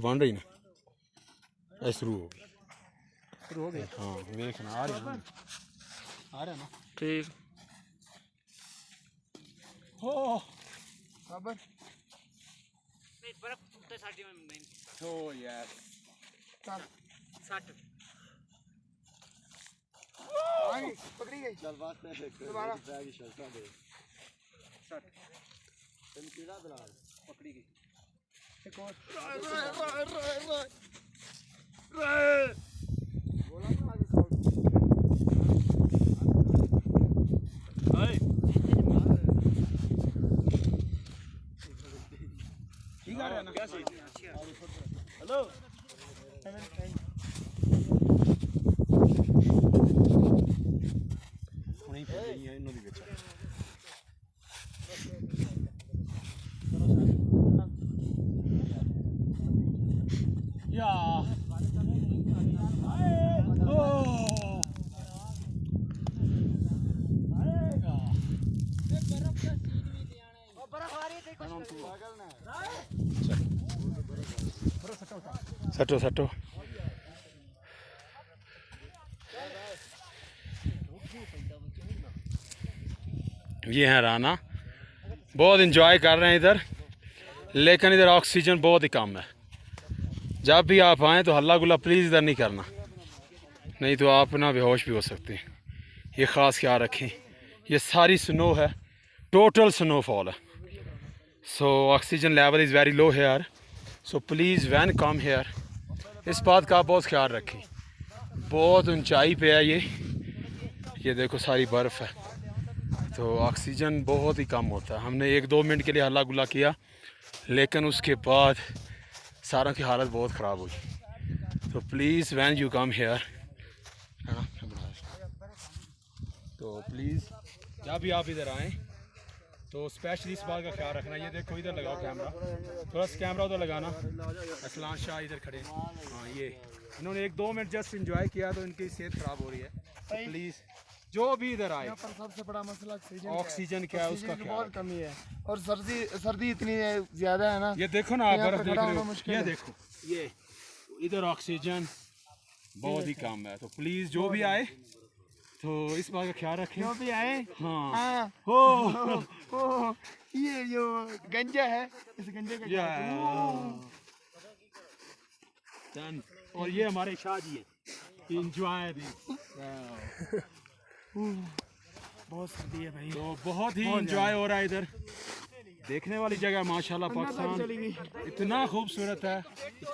बन रही ना, शुरू हो गई। शुरू हो गई? हाँ देखना आ रहा ना। ठीक हो खबर नहीं बर्फ तो साड़ी में नहीं हो यार चल 60 आई पकड़ी गई। चल बात है दोबारा बैग शर्टा दे 60 तुम कीड़ा दलाल पकड़ी गई। एक और बोला ना आगे साउंड ठीक आ रहा है ना? क्या सही हेलो नहीं पे नहीं है नदी बेचा या सटो सटो ये है राना, बहुत इंजॉय कर रहे हैं इधर, लेकिन इधर ऑक्सीजन बहुत ही कम है। जब भी आप आएँ तो हल्ला गुल्ला प्लीज़ इधर नहीं करना, नहीं तो आप ना बेहोश भी हो सकते हैं। ये ख़ास ख्याल रखें। ये सारी स्नो है, टोटल स्नोफॉल है। So oxygen level is very low here, so please when come here इस बात का आप बहुत ख्याल रखें। बहुत ऊंचाई पे है ये देखो सारी बर्फ़ है, तो ऑक्सीजन बहुत ही कम होता है। हमने 1-2 मिनट के लिए हल्ला गुल्ला किया, लेकिन उसके बाद सारों की हालत बहुत ख़राब हुई। तो please when you come here, है ना, तो प्लीज़ जब भी आप इधर आएँ तो स्पेशली इस बात का ख्याल रखना। ये देखो इधर लगाओ कैमरा, थोड़ा सा कैमरा उधर लगाना। असलान शाह इधर खड़े हैं। हाँ ये इन्होंने 1-2 मिनट जस्ट इंजॉय किया तो इनकी सेहत ख़राब हो रही है। तो प्लीज़ जो भी इधर आए, यहाँ पर सबसे बड़ा मसला ऑक्सीजन क्या है उसका की बहुत कमी है, और सर्दी इतनी ज़्यादा है ना। ये देखो ना, आप यहाँ बर्फ पे देख खड़ा रहे होना हो, मुश्किल ये है। देखो ये इधर ऑक्सीजन बहुत ही कम है। तो प्लीज़ जो भी आए तो इस बात का ख्याल रखें। जो भी आए, हाँ हो ये जो गंजा है, इस गंजे का या डन। और ये हमारे शाह जी है, एंजॉय दिस। बहुत सर्दी है भाई, तो बहुत ही एंजॉय हो रहा है इधर, देखने वाली जगह माशाल्लाह। चली गई। पाकिस्तान इतना खूबसूरत है।